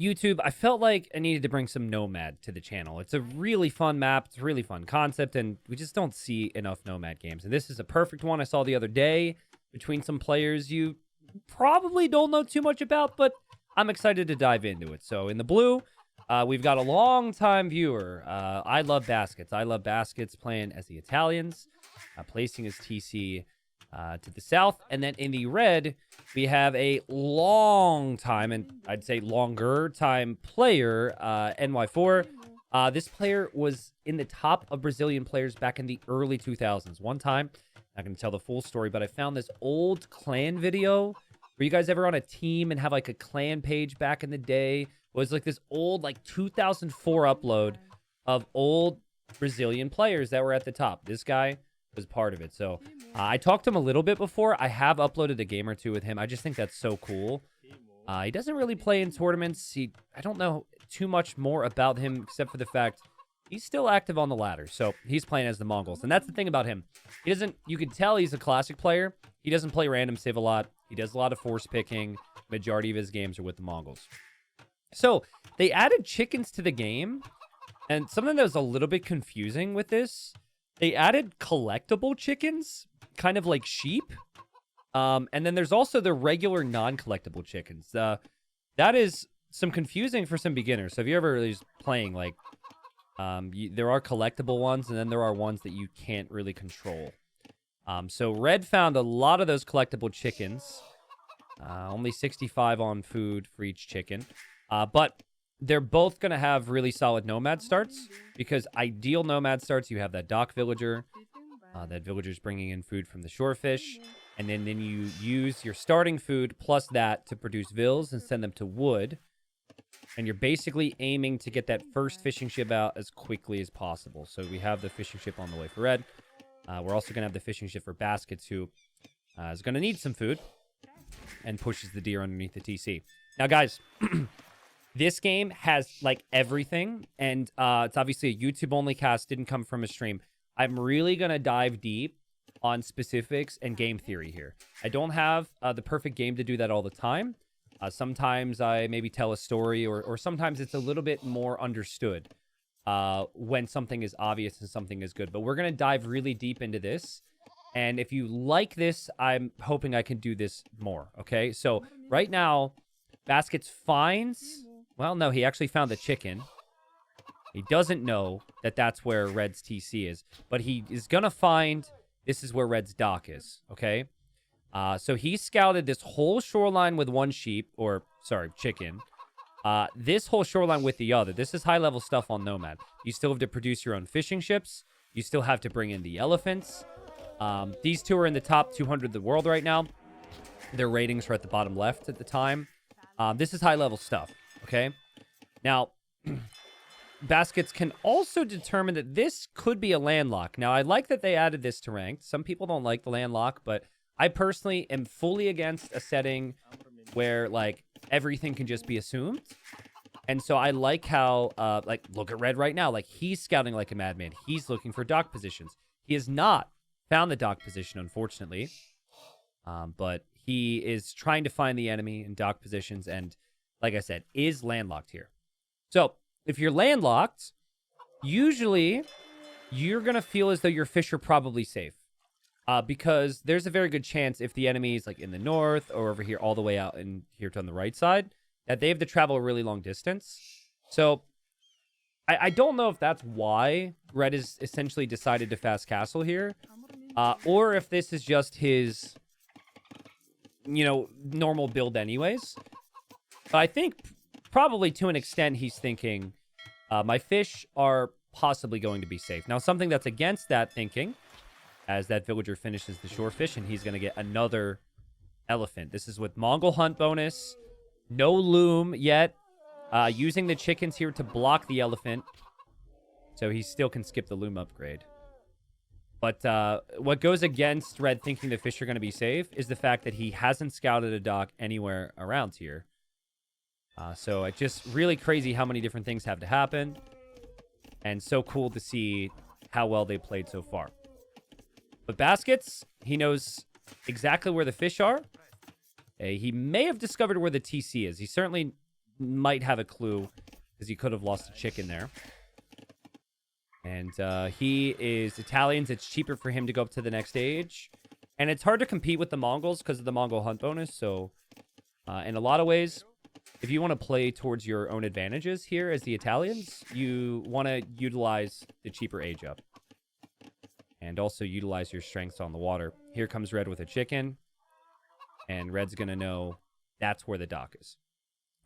YouTube, I felt like I needed to bring some Nomad to the channel. It's a really fun map. It's a really fun concept, and we just don't see enough Nomad games. And this is a perfect one I saw the other day between some players you probably don't know too much about, but I'm excited to dive into it. So in the blue, we've got a long-time viewer. I love baskets. I love baskets playing as the Italians, placing his TC to the south. And then in the red, we have a long time, and I'd say longer time player, NY4. This player was in the top of Brazilian players back in the early 2000s. One time, not going to tell the full story, but I found this old clan video. Were you guys ever on a team and have like a clan page back in the day? It was like this old like 2004 upload of old Brazilian players that were at the top. This guy was part of it. So I talked to him a little bit before. I have uploaded a game or two with him. I just think that's so cool. He doesn't really play in tournaments. I don't know too much more about him except for the fact he's still active on the ladder. So he's playing as the Mongols. And that's the thing about him. He doesn't, you can tell he's a classic player. He doesn't play random civ a lot. He does a lot of force picking. Majority of his games are with the Mongols. So they added chickens to the game. And something that was a little bit confusing with this, they added collectible chickens, kind of like sheep. And then there's also the regular non-collectible chickens. That is some confusing for some beginners. So if you're ever just playing, like, there are collectible ones, and then there are ones that you can't really control. So Red found a lot of those collectible chickens. Only 65 on food for each chicken. But they're both going to have really solid Nomad starts, because ideal Nomad starts, you have that dock villager. That villager's bringing in food from the shorefish. And then you use your starting food plus that to produce vills and send them to wood. And you're basically aiming to get that first fishing ship out as quickly as possible. So we have the fishing ship on the way for Red. We're also going to have the fishing ship for Baskets, who is going to need some food and pushes the deer underneath the TC. Now, guys, this game has, like, everything. And it's obviously a YouTube-only cast, didn't come from a stream. I'm really going to dive deep on specifics and game theory here. I don't have the perfect game to do that all the time. Sometimes I maybe tell a story, or sometimes it's a little bit more understood when something is obvious and something is good. But we're going to dive really deep into this. And if you like this, I'm hoping I can do this more, okay? So right now, Baskets finds... Well, no, he actually found the chicken. He doesn't know that that's where Red's TC is. But he is going to find... This is where Red's dock is, okay? So he scouted this whole shoreline with one sheep, or, sorry, chicken. This whole shoreline with the other. This is high-level stuff on Nomad. You still have to produce your own fishing ships. You still have to bring in the elephants. These two are in the top 200 of the world right now. Their ratings are at the bottom left at the time. This is high-level stuff, okay? Now, Baskets can also determine that this could be a landlock. Now, I like that they added this to ranked. Some people don't like the landlock, but I personally am fully against a setting where, like, everything can just be assumed. And so I like how, like, look at Red right now. Like, he's scouting like a madman. He's looking for dock positions. He has not found the dock position, unfortunately. But he is trying to find the enemy in dock positions and, like I said, is landlocked here. So if you're landlocked, usually you're going to feel as though your fish are probably safe. Because there's a very good chance if the enemy is like in the north or over here all the way out and here to on the right side, that they have to travel a really long distance. So I don't know if that's why Red has essentially decided to fast castle here. Or if this is just his, you know, normal build anyways. But I think probably to an extent he's thinking, my fish are possibly going to be safe. Now, something that's against that thinking, as that villager finishes the shore fish, and he's going to get another elephant. This is with Mongol hunt bonus. No loom yet. Using the chickens here to block the elephant. So he still can skip the loom upgrade. But what goes against Red thinking the fish are going to be safe is the fact that he hasn't scouted a dock anywhere around here. So it's just really crazy how many different things have to happen. And so cool to see how well they played so far. But Baskets, he knows exactly where the fish are. He may have discovered where the TC is. He certainly might have a clue because he could have lost a chicken there. And he is Italians. It's cheaper for him to go up to the next stage. And it's hard to compete with the Mongols because of the Mongol hunt bonus. So in a lot of ways, if you want to play towards your own advantages here as the Italians, you want to utilize the cheaper age up. And also utilize your strengths on the water. Here comes Red with a chicken. And Red's going to know that's where the dock is.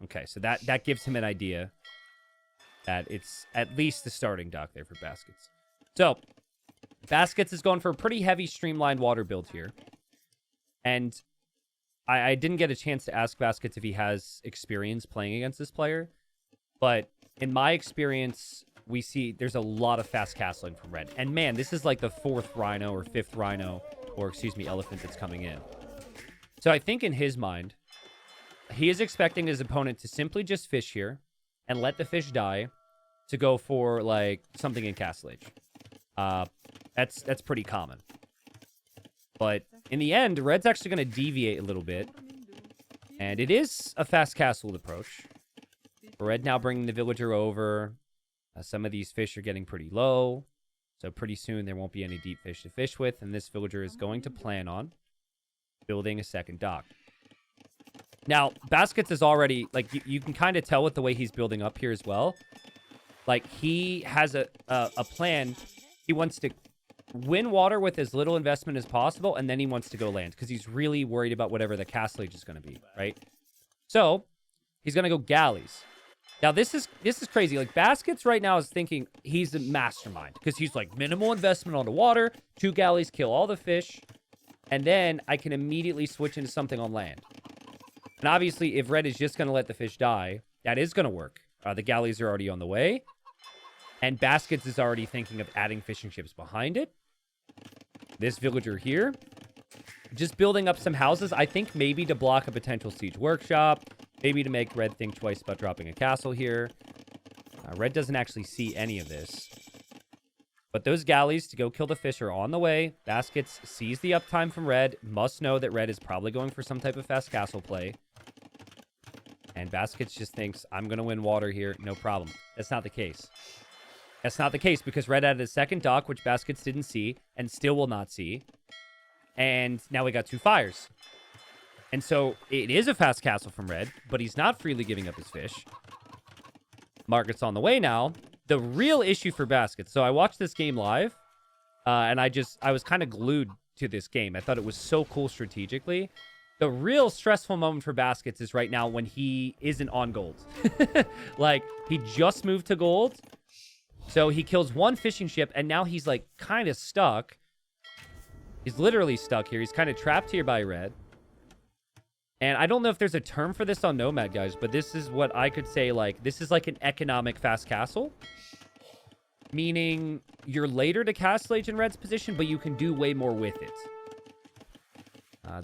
Okay, so that gives him an idea that it's at least the starting dock there for Baskets. So, Baskets is going for a pretty heavy streamlined water build here. And I didn't get a chance to ask Baskets if he has experience playing against this player. But in my experience, we see there's a lot of fast castling from Red. And man, this is like the 4th Rhino or 5th Rhino, or excuse me, Elephant that's coming in. So I think in his mind, he is expecting his opponent to simply just fish here and let the fish die to go for, like, something in Castle Age. That's pretty common. But in the end, Red's actually going to deviate a little bit. And it is a fast castled approach. Red now bringing the villager over. Some of these fish are getting pretty low. So pretty soon there won't be any deep fish to fish with. And this villager is going to plan on building a second dock. Now, Baskets is already, like, you can kind of tell with the way he's building up here as well. Like, he has a plan. He wants to win water with as little investment as possible, and then he wants to go land, because he's really worried about whatever the castle age is going to be, right? So, he's going to go galleys. Now, this is crazy. Like, Baskets right now is thinking he's a mastermind, because he's like, minimal investment on the water, 2 galleys kill all the fish, and then I can immediately switch into something on land. And obviously, if Red is just going to let the fish die, that is going to work. The galleys are already on the way. And Baskets is already thinking of adding fishing ships behind it. This villager here, just building up some houses, I think maybe to block a potential siege workshop. Maybe to make Red think twice about dropping a castle here. Red doesn't actually see any of this. But those galleys to go kill the fish are on the way. Baskets sees the uptime from Red. Must know that Red is probably going for some type of fast castle play. And Baskets just thinks, I'm going to win water here. No problem. That's not the case. That's not the case because Red added a second dock, which Baskets didn't see and still will not see. And now we got 2 fires. And so it is a fast castle from Red, but he's not freely giving up his fish. Market's on the way now. The real issue for Baskets. So I watched this game live, and I was kind of glued to this game. I thought it was so cool strategically. The real stressful moment for Baskets is right now when he isn't on gold. Like, he just moved to gold. So he kills 1 fishing ship, and now he's, like, kind of stuck. He's literally stuck here. He's kind of trapped here by Red. And I don't know if there's a term for this on Nomad, guys, but this is what I could say, like, this is like an economic fast castle. Meaning, you're later to Castle Age in Red's position, but you can do way more with it.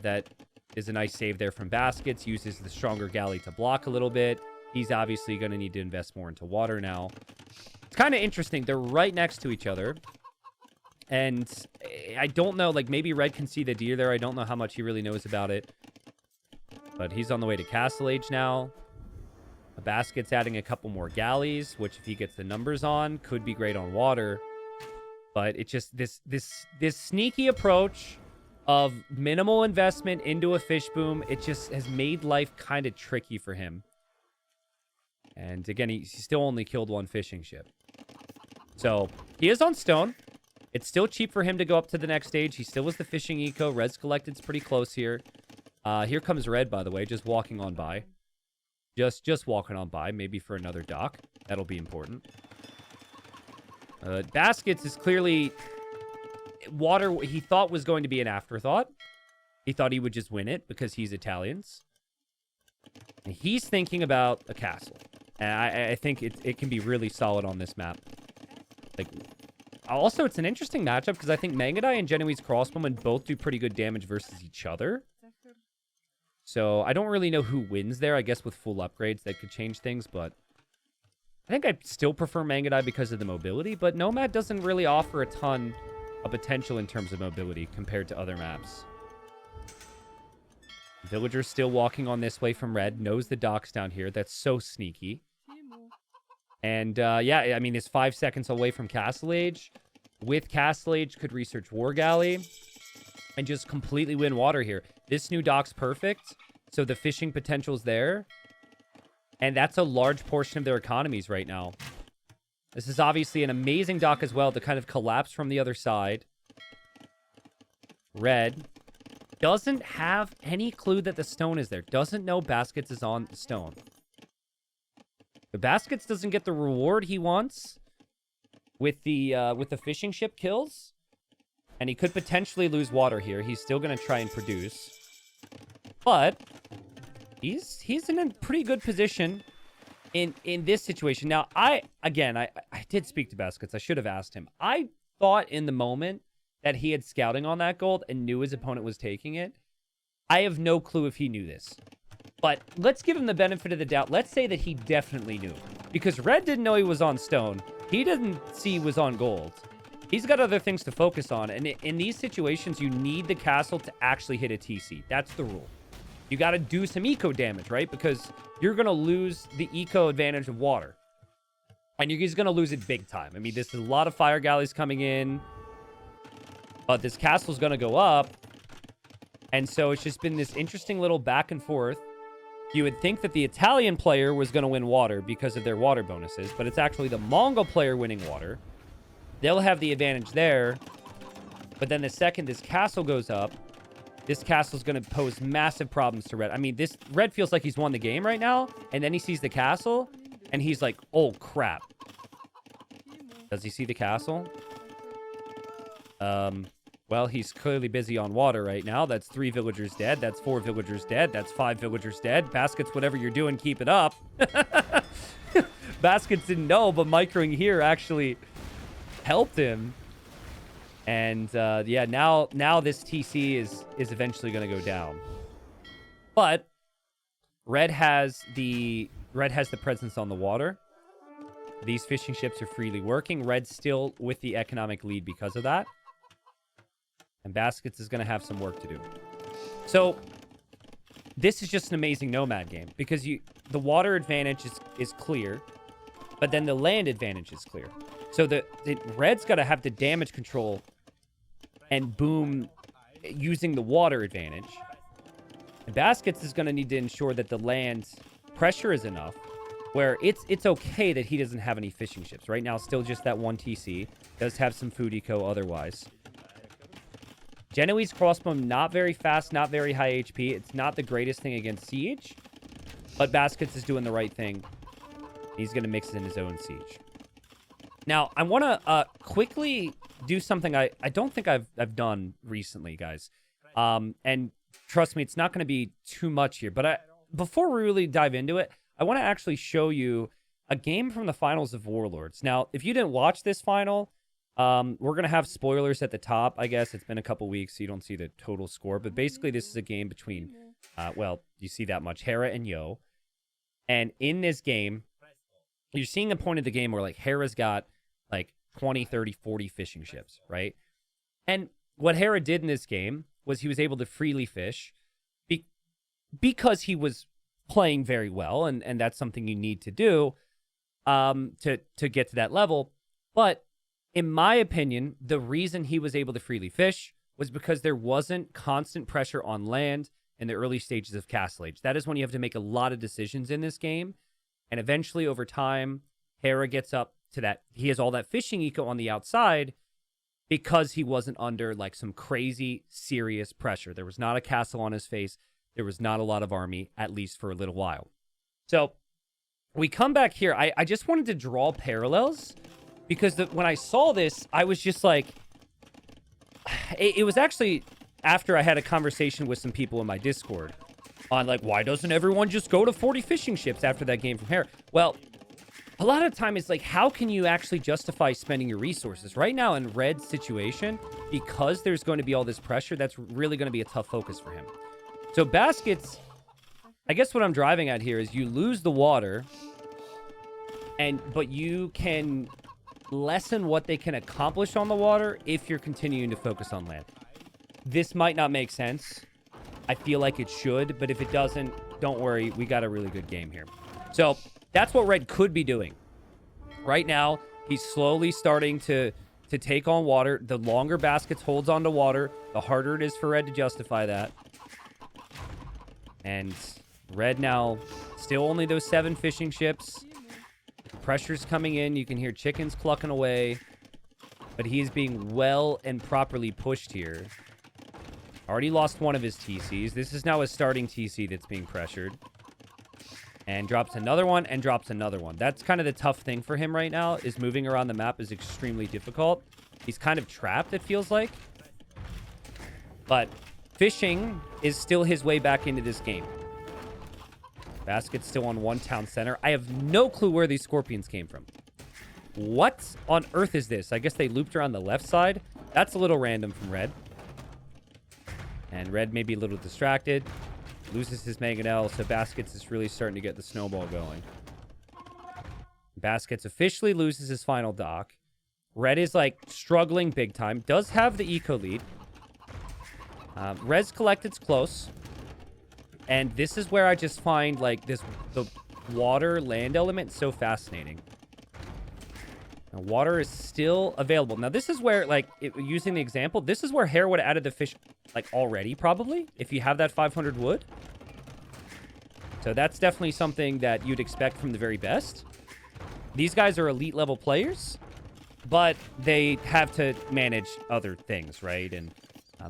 That is a nice save there from Baskets. Uses the stronger galley to block a little bit. He's obviously going to need to invest more into water now. It's kind of interesting. They're right next to each other. And I don't know, like, maybe Red can see the deer there. I don't know how much he really knows about it. But he's on the way to Castle Age now. Basket's adding a couple more galleys, which if he gets the numbers on, could be great on water. But it just, this sneaky approach of minimal investment into a fish boom, it just has made life kind of tricky for him. And again, he still only killed 1 fishing ship. So he is on stone. It's still cheap for him to go up to the next stage. He still was the fishing eco. Red's collected's pretty close here. Here comes Red, by the way, just walking on by. Just walking on by, maybe for another dock. That'll be important. Baskets is clearly water he thought was going to be an afterthought. He thought he would just win it because he's Italians. And he's thinking about a castle. And I think it can be really solid on this map. Like, also, it's an interesting matchup because I think Mangadai and Genoese Crossbowmen both do pretty good damage versus each other. So I don't really know who wins there. I guess with full upgrades, that could change things, but I think I still prefer Mangadai because of the mobility, but Nomad doesn't really offer a ton of potential in terms of mobility compared to other maps. Villager's still walking on this way from red. Knows the dock's down here. That's so sneaky. And, yeah, I mean, it's 5 seconds away from Castle Age. With Castle Age, could research War Galley and just completely win water here. This new dock's perfect, so the fishing potential's there. And that's a large portion of their economies right now. This is obviously an amazing dock as well to kind of collapse from the other side. Red doesn't have any clue that the stone is there. Doesn't know Baskets is on the stone. The Baskets doesn't get the reward he wants with the fishing ship kills. And he could potentially lose water here. He's still going to try and produce. But he's in a pretty good position in this situation. Now, I did speak to Baskets. I should have asked him. I thought in the moment that he had scouting on that gold and knew his opponent was taking it. I have no clue if he knew this. But let's give him the benefit of the doubt. Let's say that he definitely knew. Because Red didn't know he was on stone. He didn't see he was on gold. He's got other things to focus on. And in these situations, you need the castle to actually hit a TC. That's the rule. You got to do some eco damage, right? Because you're going to lose the eco advantage of water. And he's going to lose it big time. I mean, there's a lot of fire galleys coming in. But this castle's going to go up. And so it's just been this interesting little back and forth. You would think that the Italian player was going to win water because of their water bonuses. But it's actually the Mongol player winning water. They'll have the advantage there. But then the second this castle goes up, this castle's going to pose massive problems to Red. I mean, this Red feels like he's won the game right now. And then he sees the castle. And he's like, oh, crap. Does he see the castle? Well, he's clearly busy on water right now. That's 3 villagers dead. That's 4 villagers dead. That's 5 villagers dead. Baskets, whatever you're doing, keep it up. Baskets didn't know, but microing here actually helped him. And yeah, now this TC is eventually going to go down. But Red has the presence on the water. These fishing ships are freely working. Red's still with the economic lead because of that. And Baskets is going to have some work to do. So this is just an amazing Nomad game because the water advantage is clear, but then the land advantage is clear. So the Red's got to have the damage control and boom using the water advantage. And Baskets is going to need to ensure that the land pressure is enough where it's okay that he doesn't have any fishing ships. Right now, still just that 1 TC. Does have some food eco otherwise. Genoese crossbow, not very fast, not very high HP. It's not the greatest thing against siege, but Baskets is doing the right thing. He's going to mix in his own siege. Now, I want to quickly do something I don't think I've done recently, guys. And trust me, it's not going to be too much here. But before we really dive into it, I want to actually show you a game from the finals of Warlords. Now, if you didn't watch this final, we're going to have spoilers at the top. I guess it's been a couple weeks, so you don't see the total score. But basically, this is a game between, well, you see that much, Hera and Yo. And in this game, you're seeing a point of the game where, like, Hera's got, like, 20, 30, 40 fishing ships, right? And what Hera did in this game was he was able to freely fish because he was playing very well, and that's something you need to do to get to that level. But in my opinion, the reason he was able to freely fish was because there wasn't constant pressure on land in the early stages of Castle Age. That is when you have to make a lot of decisions in this game. And eventually, over time, Hera gets up to that. He has all that fishing eco on the outside because he wasn't under like some crazy, serious pressure. There was not a castle on his face. There was not a lot of army, at least for a little while. So we come back here. I just wanted to draw parallels because when I saw this, I was just like, it was actually after I had a conversation with some people in my Discord on like, why doesn't everyone just go to 40 fishing ships after that game from Hera? Well, a lot of time it's like, how can you actually justify spending your resources? Right now in Red's situation, because there's going to be all this pressure, that's really going to be a tough focus for him. So Baskets, I guess what I'm driving at here is you lose the water, but you can lessen what they can accomplish on the water if you're continuing to focus on land. This might not make sense, I feel like it should, but if it doesn't, don't worry. We got a really good game here. So that's what Red could be doing. Right now, he's slowly starting to take on water. The longer Baskets holds on to water, the harder it is for Red to justify that. And Red now still only those 7 fishing ships. Pressure's coming in. You can hear chickens clucking away. But he is being well and properly pushed here. Already lost one of his TCs. This is now a starting TC that's being pressured. And drops another one and drops another one. That's kind of the tough thing for him right now, is moving around the map is extremely difficult. He's kind of trapped, it feels like. But fishing is still his way back into this game. Basket's still on 1 town center. I have no clue where these scorpions came from. What on earth is this? I guess they looped around the left side. That's a little random from Red. And Red may be a little distracted. Loses his mangonel, so Baskets is really starting to get the snowball going. Baskets officially loses his final dock. Red is, like, struggling big time. Does have the eco lead. Red's collected's close. And this is where I just find, like, the water land element so fascinating. Now, water is still available. Now, this is where, like, using the example, this is where Hare would have added the fish, like, already, probably, if you have that 500 wood. So that's definitely something that you'd expect from the very best. These guys are elite level players, but they have to manage other things, right? And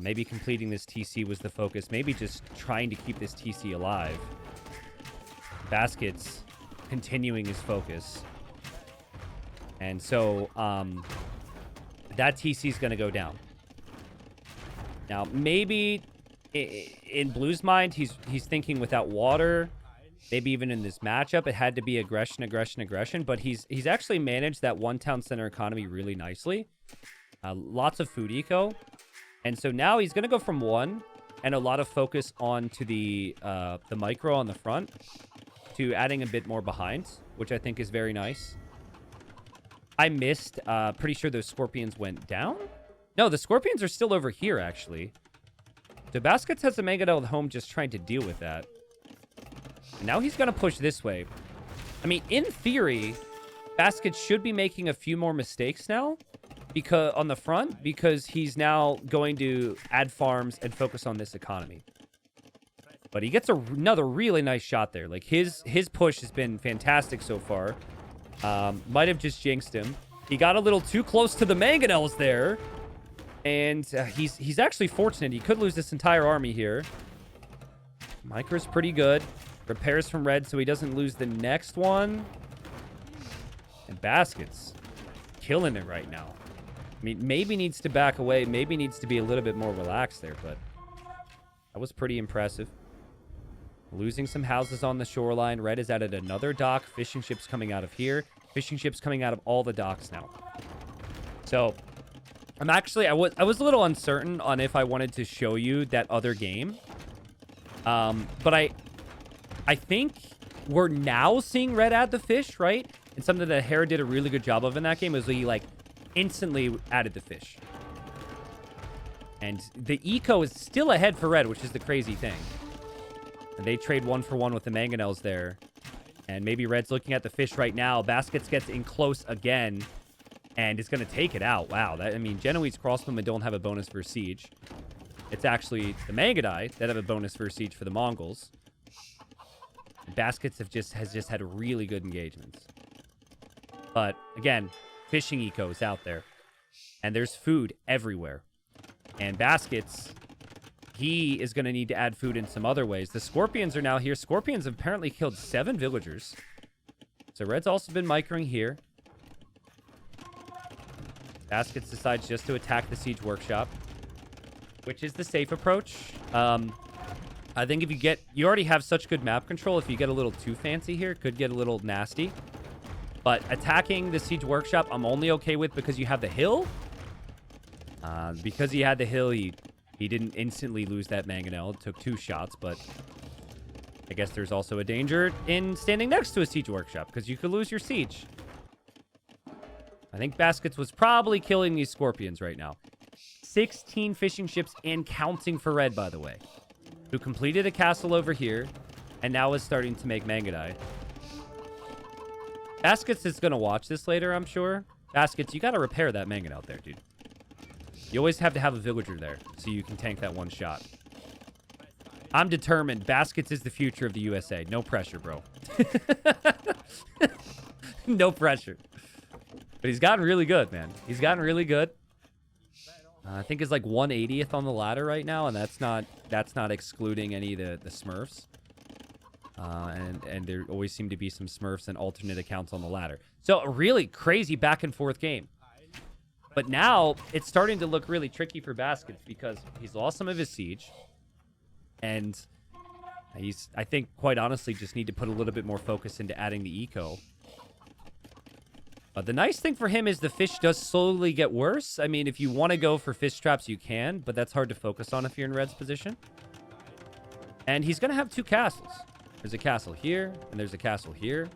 maybe completing this TC was the focus. Maybe just trying to keep this TC alive. Baskets continuing his focus. And so that TC is going to go down. Now, maybe in Blue's mind, he's thinking without water. Maybe even in this matchup, it had to be aggression, aggression, aggression. But he's actually managed that 1 town center economy really nicely. Lots of food eco. And so now he's going to go from 1 and a lot of focus on to the micro on the front to adding a bit more behind, which I think is very nice. I missed. Pretty sure those scorpions went down. No, the scorpions are still over here, actually. So Baskets has a mangonel at home just trying to deal with that. And now he's going to push this way. I mean, in theory, Baskets should be making a few more mistakes now because on the front, because he's now going to add farms and focus on this economy. But he gets another really nice shot there. Like, his push has been fantastic so far. Might have just jinxed him. He got a little too close to the mangonels there. And he's actually fortunate. He could lose this entire army here. Micro's pretty good. Repairs from Red so he doesn't lose the next one. And Baskets killing it right now. I mean, maybe needs to back away. Maybe needs to be a little bit more relaxed there. But that was pretty impressive. Losing some houses on the shoreline. Red has added another dock. Fishing ships coming out of here. Fishing ships coming out of all the docks now. So I'm actually, I was a little uncertain on if I wanted to show you that other game. But I think we're now seeing Red add the fish, right? And something that Hare did a really good job of in that game was he, like, instantly added the fish. And the eco is still ahead for Red, which is the crazy thing. And they trade 1 for 1 with the mangonels there. And maybe Red's looking at the fish right now. Baskets gets in close again. And is going to take it out. Wow. I mean, Genoese crossbowmen don't have a bonus for siege. It's actually the Mangadai that have a bonus for siege for the Mongols. Baskets has just had really good engagements. But, again, fishing eco is out there. And there's food everywhere. And Baskets, he is going to need to add food in some other ways. The Scorpions are now here. Scorpions have apparently killed 7 villagers. So Red's also been microing here. Baskets decides just to attack the siege workshop, which is the safe approach. I think if you already have such good map control, if you get a little too fancy here, it could get a little nasty. But attacking the siege workshop, I'm only okay with because you have the hill. Because he had the hill, he didn't instantly lose that mangonel. It took 2 shots, but I guess there's also a danger in standing next to a siege workshop because you could lose your siege. I think Baskets was probably killing these scorpions right now. 16 fishing ships and counting for Red, by the way. who completed a castle over here and now is starting to make Mangudai. Baskets is going to watch this later, I'm sure. Baskets, you got to repair that Mangud out there, dude. You always have to have a villager there so you can tank that one shot. I'm determined. Baskets is the future of the USA. No pressure, bro. No pressure. But he's gotten really good, man. He's gotten really good. I think it's like 180th on the ladder right now, and that's not excluding any of the Smurfs. And there always seem to be some Smurfs and alternate accounts on the ladder. So a really crazy back and forth game. But now it's starting to look really tricky for Baskets because he's lost some of his siege. And he's, I think, quite honestly, just need to put a little bit more focus into adding the eco. But the nice thing for him is the fish does slowly get worse. I mean, if you want to go for fish traps, you can, but that's hard to focus on if you're in Red's position. And he's going to have 2 castles. There's a castle here, and there's a castle here.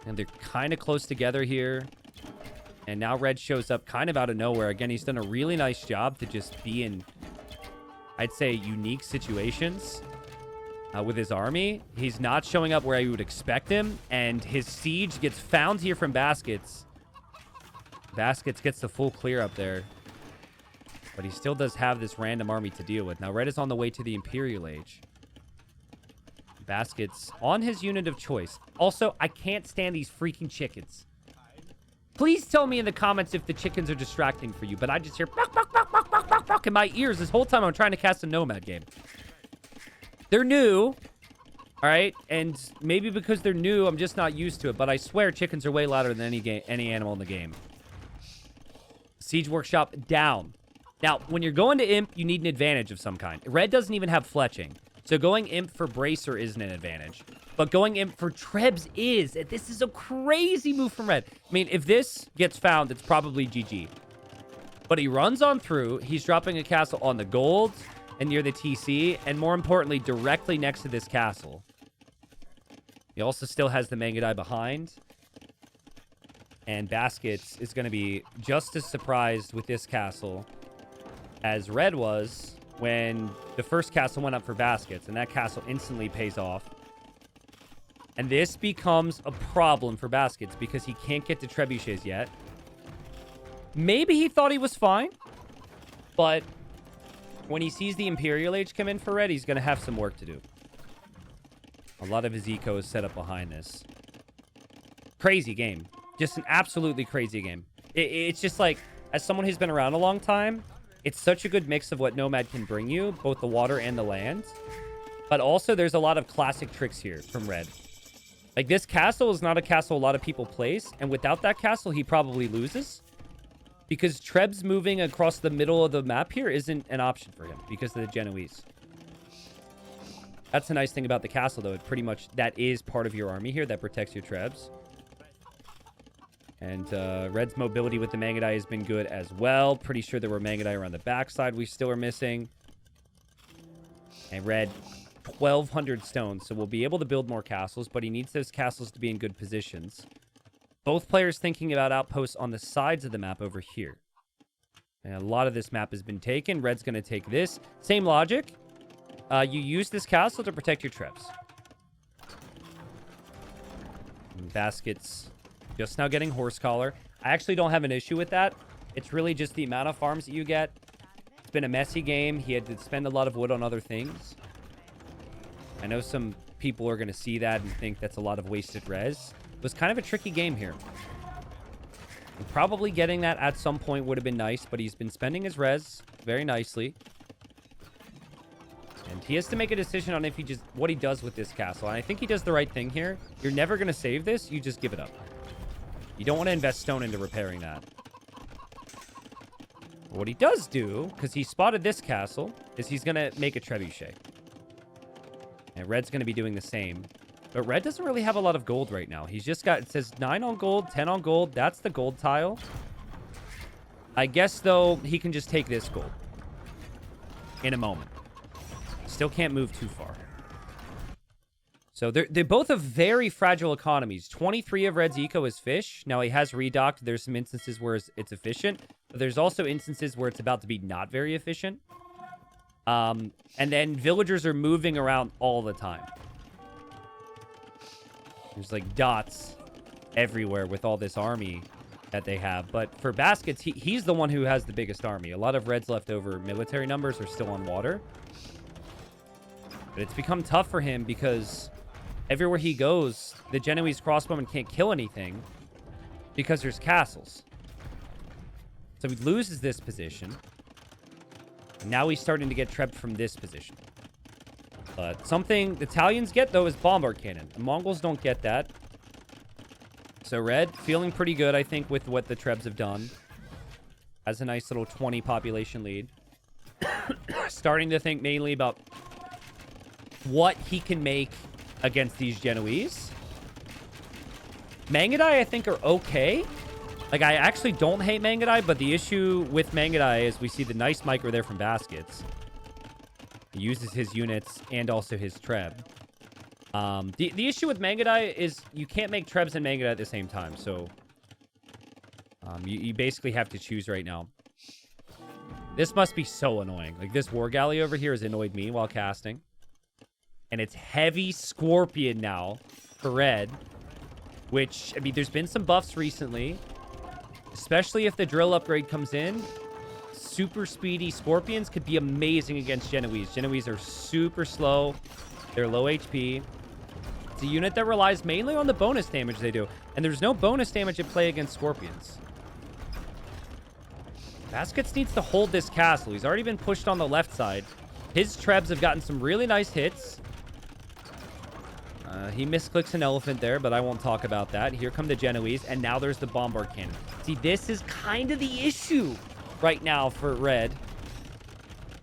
And they're kind of close together here. And now Red shows up kind of out of nowhere. Again, he's done a really nice job to just be in, I'd say, unique situations with his army. He's not showing up where you would expect him, and his siege gets found here from Baskets. Baskets gets the full clear up there, but he still does have this random army to deal with. Now, Red is on the way to the Imperial Age. Baskets on his unit of choice. Also, I can't stand these freaking chickens. Please tell me in the comments if the chickens are distracting for you, but I just hear bok, bok, bok, bok, bok, bok, bok in my ears this whole time I'm trying to cast a Nomad game. They're new, all right? And maybe because they're new, I'm just not used to it, but I swear chickens are way louder than any animal in the game. Siege Workshop down. Now, when you're going to Imp, you need an advantage of some kind. Red doesn't even have fletching, so going Imp for Bracer isn't an advantage. But going Imp for Trebs is. This is a crazy move from Red. I mean, if this gets found, it's probably GG. But he runs on through. He's dropping a castle on the gold and near the TC, and more importantly, directly next to this castle. He also still has the Mangudai behind. And Baskets is going to be just as surprised with this castle as Red was when the first castle went up for Baskets, and that castle instantly pays off. And this becomes a problem for Baskets because he can't get to trebuchets yet. Maybe he thought he was fine, but when he sees the Imperial Age come in for Red, he's going to have some work to do. A lot of his eco is set up behind this. Crazy game. Just an absolutely crazy game. It's just like, as someone who's been around a long time, it's such a good mix of what Nomad can bring you, both the water and the land. But also, there's a lot of classic tricks here from Red. Like, this castle is not a castle a lot of people place, and without that castle, he probably loses. Because Trebs moving across the middle of the map here isn't an option for him because of the Genoese. That's the nice thing about the castle, though. It pretty much, that is part of your army here that protects your Trebs. And Red's mobility with the Mangudai has been good as well. Pretty sure there were Mangudai around the backside we still are missing. And Red, 1,200 stones, so we'll be able to build more castles, but he needs those castles to be in good positions. Both players thinking about outposts on the sides of the map over here. And a lot of this map has been taken. Red's going to take this. Same logic. You use this castle to protect your Trebs. And Baskets just now getting Horse Collar. I actually don't have an issue with that. It's really just the amount of farms that you get. It's been a messy game. He had to spend a lot of wood on other things. I know some people are going to see that and think that's a lot of wasted res. It was kind of a tricky game here. And probably getting that at some point would have been nice, but he's been spending his res very nicely. And he has to make a decision on if he just what he does with this castle. And I think he does the right thing here. You're never going to save this. You just give it up. You don't want to invest stone into repairing that. But what he does do, because he spotted this castle, is he's going to make a trebuchet. And Red's going to be doing the same. But Red doesn't really have a lot of gold right now. He's just got, it says 9 on gold, 10 on gold. That's the gold tile. I guess, though, he can just take this gold in a moment. Still can't move too far. So they're both of very fragile economies. 23 of Red's eco is fish. Now, he has redocked. There's some instances where it's efficient. But there's also instances where it's about to be not very efficient. And then villagers are moving around all the time. There's like dots everywhere with all this army that they have. But for Baskets, he's the one who has the biggest army. A lot of Red's leftover military numbers are still on water. But it's become tough for him because everywhere he goes, the Genoese crossbowmen can't kill anything because there's castles. So he loses this position. And now he's starting to get trebbed from this position. But something the Italians get, though, is bombard cannon. The Mongols don't get that. So Red, feeling pretty good, I think, with what the Trebs have done. Has a nice little 20 population lead. Starting to think mainly about what he can make against these Genoese. Mangudai, I think, are okay. Like, I actually don't hate Mangudai, but the issue with Mangudai is we see the nice micro there from Baskets. He uses his units and also his Treb. The issue with Mangudai is you can't make Trebs and Mangudai at the same time, so you basically have to choose right now. This must be so annoying. Like, this War Galley over here has annoyed me while casting. And it's heavy Scorpion now for Red. Which, I mean, there's been some buffs recently. Especially if the drill upgrade comes in. Super speedy Scorpions could be amazing against Genoese. Genoese are super slow. They're low HP. It's a unit that relies mainly on the bonus damage they do. And there's no bonus damage at play against Scorpions. Baskets needs to hold this castle. He's already been pushed on the left side. His Trebs have gotten some really nice hits. He misclicks an elephant there, but I won't talk about that. Here come the Genoese, and now there's the bombard cannon. See, this is kind of the issue right now for Red,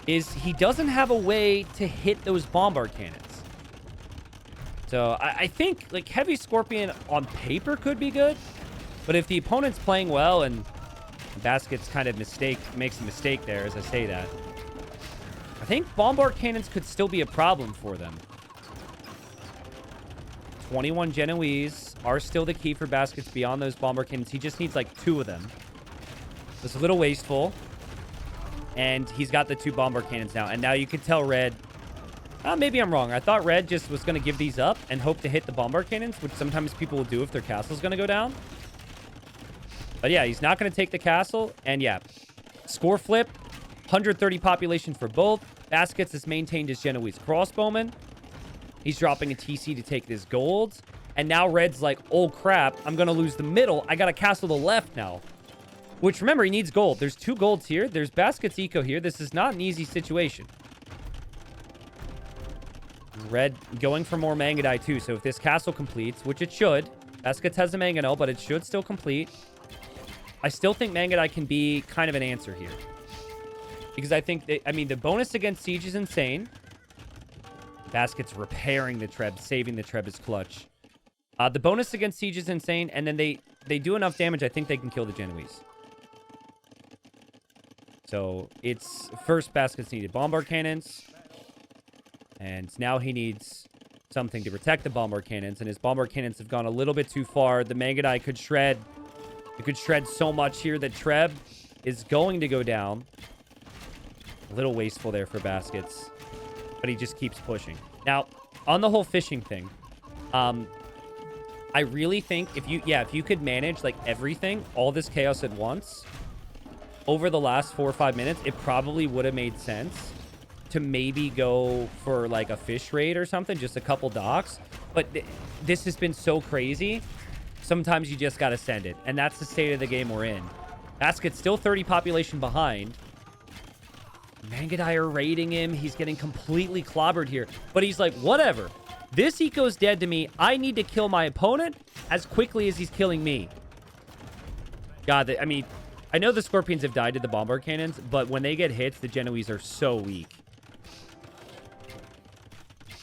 is he doesn't have a way to hit those bombard cannons. So I think, like, heavy Scorpion on paper could be good, but if the opponent's playing well and Baskets kind of makes a mistake there as I say that, I think bombard cannons could still be a problem for them. 21 Genoese are still the key for Baskets beyond those bombard cannons. He just needs like 2 of them. It's a little wasteful. And he's got the 2 bombard cannons now. And now you can tell Red... maybe I'm wrong. I thought Red just was going to give these up and hope to hit the bombard cannons, which sometimes people will do if their castle's going to go down. But yeah, he's not going to take the castle. And yeah, score flip. 130 population for both. Baskets has maintained his Genoese crossbowman. He's dropping a TC to take this gold. And now Red's like, oh crap, I'm going to lose the middle. I got to castle the left now. Which, remember, he needs gold. There's 2 golds here. There's Baskets eco here. This is not an easy situation. Red going for more Mangudai too. So if this castle completes, which it should. Baskets has a Mangonel, but it should still complete. I still think Mangudai can be kind of an answer here. Because I think, the bonus against Siege is insane. Baskets repairing the Treb, saving the Treb is clutch. The bonus against Siege is insane, and then they do enough damage, I think they can kill the Genoese. So, it's first Baskets needed bombard cannons. And now he needs something to protect the bombard cannons, and his bombard cannons have gone a little bit too far. The Mangudai could shred. It could shred so much here that Treb is going to go down. A little wasteful there for Baskets. But he just keeps pushing. Now, on the whole fishing thing, I really think if you could manage like everything, all this chaos at once, over the last 4 or 5 minutes, it probably would have made sense to maybe go for like a fish raid or something, just a couple docks. But this has been so crazy. Sometimes you just got to send it. And that's the state of the game we're in. Basket's still 30 population behind. Mangudai are raiding him. He's getting completely clobbered here. But he's like, whatever. This eco's dead to me. I need to kill my opponent as quickly as he's killing me. God, I know the Scorpions have died to the bombard cannons, but when they get hits, the Genoese are so weak.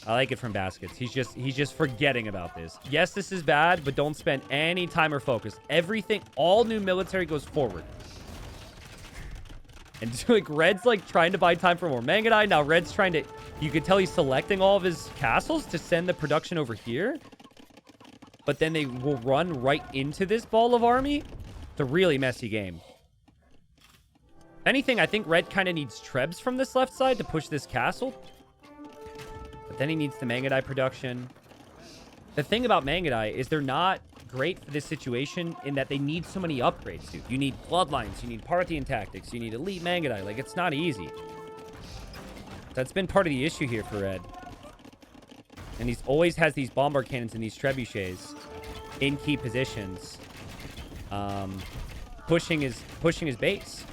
I like it from Baskets. He's just forgetting about this. Yes, this is bad, but don't spend any time or focus. Everything, all new military goes forward. And like Red's like trying to buy time for more Mangudai. Now Red's trying to, you could tell he's selecting all of his castles to send the production over here. But then they will run right into this ball of army. It's a really messy game. If anything, I think red kind of needs trebs from this left side to push this castle. But then he needs the Mangadai production. The thing about Mangadai is they're not great for this situation in that they need so many upgrades, dude. You need bloodlines, you need Parthian tactics, you need elite Mangadai. Like, it's not easy. That's been part of the issue here for red. And he's always has these bombard cannons and these trebuchets in key positions, pushing his base.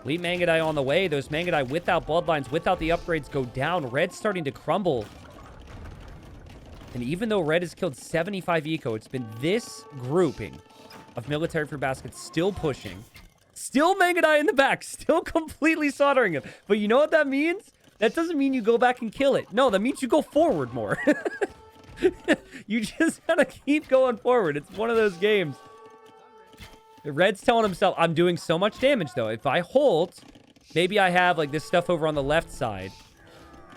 Elite Mangadai on the way. Those Mangadai without bloodlines, without the upgrades, go down. Red's starting to crumble. And even though red has killed 75 eco, it's been this grouping of military for baskets still pushing. Still Mangadai in the back. Still completely soldering him. But you know what that means? That doesn't mean you go back and kill it. No, that means you go forward more. You just gotta keep going forward. It's one of those games. Red's telling himself, I'm doing so much damage, though. If I hold, maybe I have, like, this stuff over on the left side.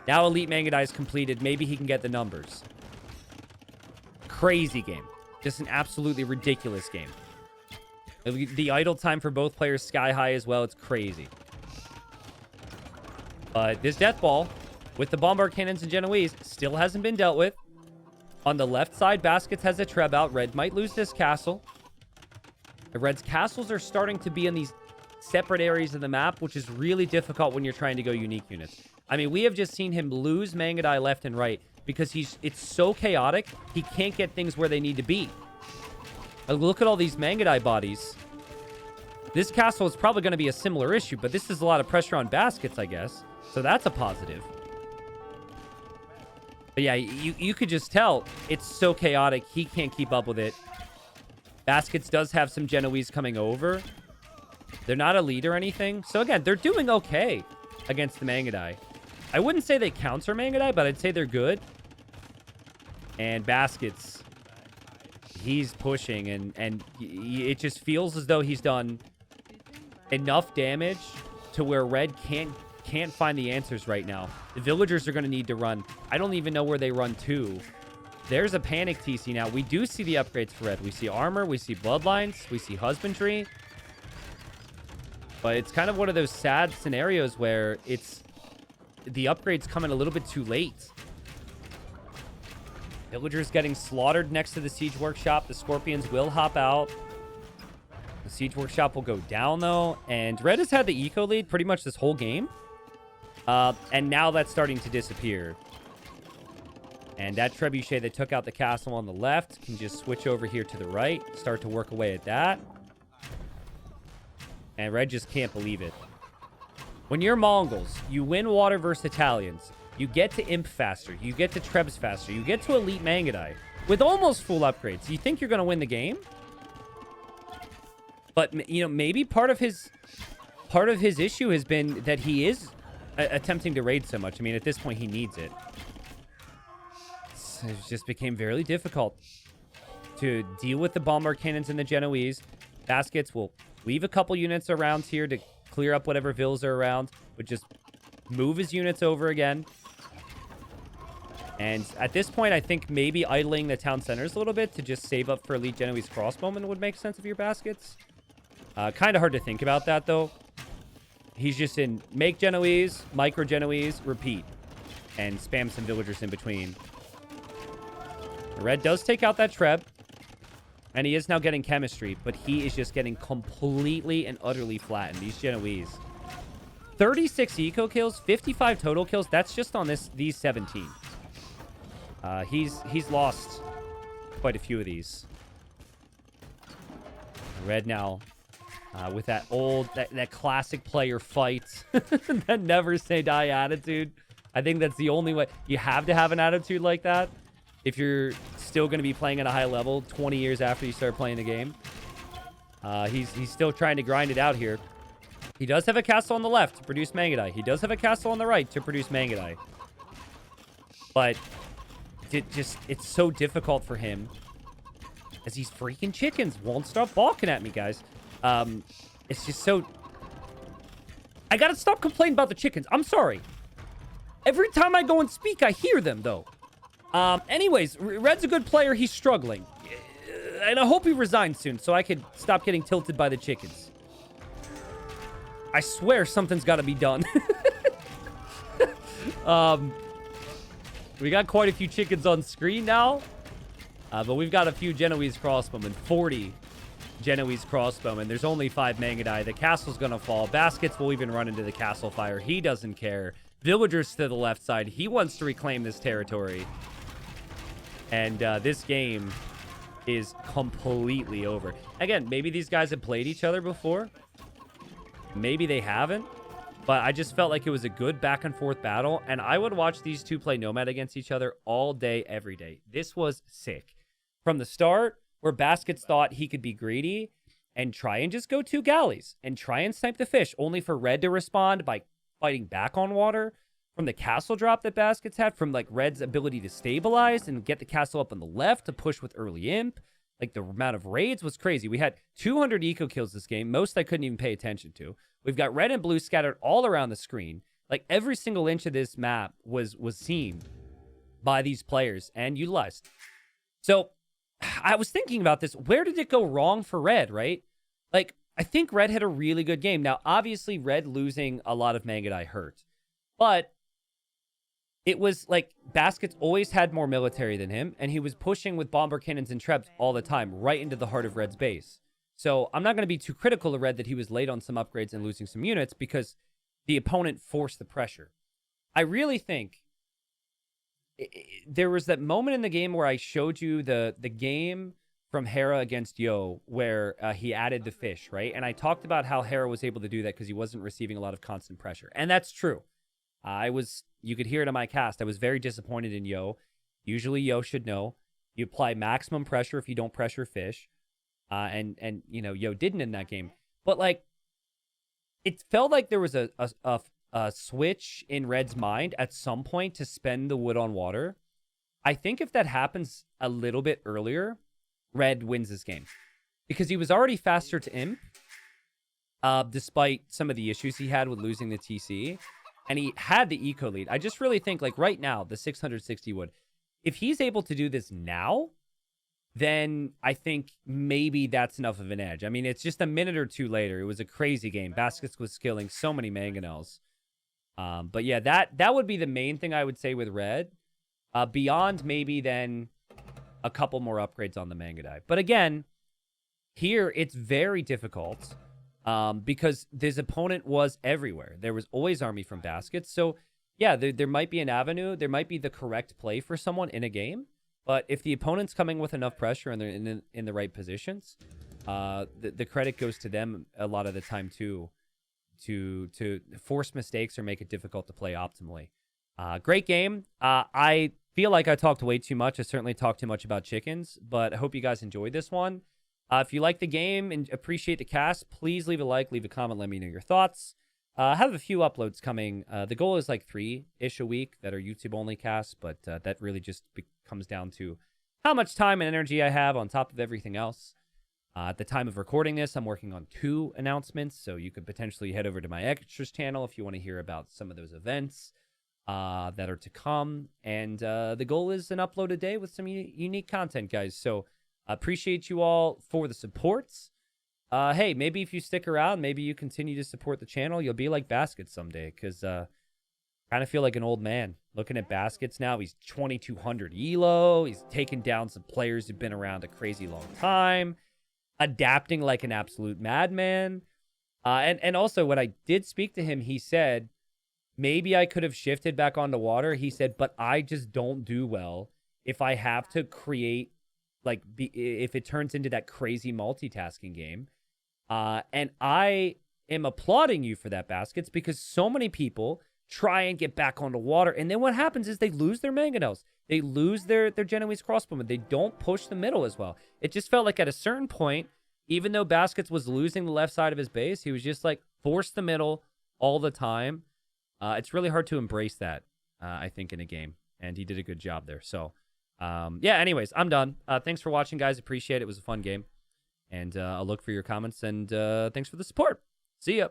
Now Elite Mangadai is completed. Maybe he can get the numbers. Crazy game. Just an absolutely ridiculous game. The idle time for both players sky high as well. It's crazy. But this death ball with the bombard cannons and Genoese still hasn't been dealt with. On the left side, Baskets has a treb out. Red might lose this castle. The Red's castles are starting to be in these separate areas of the map, which is really difficult when you're trying to go unique units. I mean, we have just seen him lose Mangadai left and right because it's so chaotic, he can't get things where they need to be. Look at all these Mangadai bodies. This castle is probably going to be a similar issue, but this is a lot of pressure on Baskets, I guess. So that's a positive. But yeah, you could just tell it's so chaotic, he can't keep up with it. Baskets does have some Genoese coming over. They're not a lead or anything. So again, they're doing okay against the Mangadai. I wouldn't say they counter Mangadai, but I'd say they're good. And Baskets, he's pushing, and it just feels as though he's done enough damage to where red can't find the answers right now. The villagers are going to need to run. I don't even know where they run to. There's a panic TC now. We do see the upgrades for red. We see armor. We see bloodlines. We see husbandry. But it's kind of one of those sad scenarios where it's the upgrades coming a little bit too late. Villagers getting slaughtered next to the siege workshop. The scorpions will hop out. The siege workshop will go down, though. And red has had the eco lead pretty much this whole game. And now that's starting to disappear. And that trebuchet that took out the castle on the left can just switch over here to the right. Start to work away at that. And red just can't believe it. When you're Mongols, you win water versus Italians. You get to imp faster. You get to trebs faster. You get to elite Mangadai with almost full upgrades. You think you're going to win the game? But, you know, maybe part of his issue has been that he is attempting to raid so much. I mean, at this point, he needs it. It just became very difficult to deal with the bombard cannons and the Genoese. Baskets will leave a couple units around here to clear up whatever vills are around, but just move his units over again. And at this point, I think maybe idling the town centers a little bit to just save up for elite Genoese crossbowmen would make sense of your Baskets. Kind of hard to think about that, though. He's just in make Genoese, micro Genoese, repeat, and spam some villagers in between. Red does take out that treb, and he is now getting chemistry, but he is just getting completely and utterly flattened. These Genoese. 36 eco kills, 55 total kills. That's just on these 17. He's lost quite a few of these. Red now with that that classic player fight, that never say die attitude. I think that's the only way. You have to have an attitude like that if you're still going to be playing at a high level 20 years after you start playing the game. He's still trying to grind it out here. He does have a castle on the left to produce Mangadai. He does have a castle on the right to produce Mangadai. But it's so difficult for him as these freaking chickens won't stop balking at me, guys. It's just so... I gotta stop complaining about the chickens. I'm sorry. Every time I go and speak, I hear them, though. Anyways, Red's a good player. He's struggling. And I hope he resigns soon so I could stop getting tilted by the chickens. I swear something's got to be done. We got quite a few chickens on screen now. But we've got a few Genoese crossbowmen. 40 Genoese crossbowmen. There's only 5 Mangudai. The castle's going to fall. Baskets will even run into the castle fire. He doesn't care. Villagers to the left side. He wants to reclaim this territory. And this game is completely over. Again, maybe these guys have played each other before. Maybe they haven't. But I just felt like it was a good back and forth battle. And I would watch these two play Nomad against each other all day, every day. This was sick. From the start, where Baskets thought he could be greedy and try and just go 2 galleys and try and snipe the fish, only for Red to respond by fighting back on water. From the castle drop that Baskets had, from like Red's ability to stabilize and get the castle up on the left to push with early imp. Like the amount of raids was crazy. We had 200 eco kills this game, most I couldn't even pay attention to. We've got red and blue scattered all around the screen. Like every single inch of this map was seen by these players and utilized. So I was thinking about this. Where did it go wrong for Red, right? Like, I think Red had a really good game. Now, obviously, Red losing a lot of Mangudai hurt. But it was like Baskets always had more military than him, and he was pushing with bomber cannons and trebs all the time, right into the heart of Red's base. So I'm not going to be too critical of Red that he was late on some upgrades and losing some units because the opponent forced the pressure. I really think there was that moment in the game where I showed you the game from Hera against Yo where he added the fish, right? And I talked about how Hera was able to do that because he wasn't receiving a lot of constant pressure. And that's true. You could hear it in my cast. I was very disappointed in Yo. Usually Yo should know. You apply maximum pressure if you don't pressure fish. And you know, Yo didn't in that game. But like, it felt like there was a switch in Red's mind at some point to spend the wood on water. I think if that happens a little bit earlier, Red wins this game. Because he was already faster to imp, despite some of the issues he had with losing the TC. And he had the eco lead. I just really think, like, right now, the 660 wood, if he's able to do this now, then I think maybe that's enough of an edge. I mean, it's just a minute or two later. It was a crazy game. Baskets was skilling so many mangonels. But yeah, that would be the main thing I would say with Red. Beyond maybe then a couple more upgrades on the Mangudai. But again, here it's very difficult because this opponent was everywhere. There was always army from Baskets. So yeah, there might be an avenue. There might be the correct play for someone in a game. But if the opponent's coming with enough pressure and they're in the right positions, the credit goes to them a lot of the time too, to force mistakes or make it difficult to play optimally. Great game. I feel like I talked way too much. I certainly talked too much about chickens, but I hope you guys enjoyed this one. If you like the game and appreciate the cast, please leave a like, leave a comment, let me know your thoughts. I have a few uploads coming. The goal is like 3-ish a week that are YouTube-only casts, but that really just comes down to how much time and energy I have on top of everything else. At the time of recording this, I'm working on 2 announcements, so you could potentially head over to my Extras channel if you want to hear about some of those events that are to come. And the goal is an upload a day with some unique content, guys. So I appreciate you all for the supports. Hey, maybe if you stick around, maybe you continue to support the channel, you'll be like Baskets someday, because I kind of feel like an old man looking at Baskets now. He's 2200 elo. He's taken down some players who've been around a crazy long time, adapting like an absolute madman. And also, when I did speak to him, he said, maybe I could have shifted back onto water. He said, but I just don't do well if I have to create, like, if it turns into that crazy multitasking game. And I am applauding you for that, Baskets, because so many people try and get back onto water, and then what happens is they lose their mangonels. They lose their Genoese crossbowmen. They don't push the middle as well. It just felt like at a certain point, even though Baskets was losing the left side of his base, he was just like, force the middle all the time. It's really hard to embrace that, I think, in a game, and he did a good job there. So, yeah, anyways, I'm done. Thanks for watching, guys. Appreciate it. It was a fun game. And I'll look for your comments, and thanks for the support. See ya.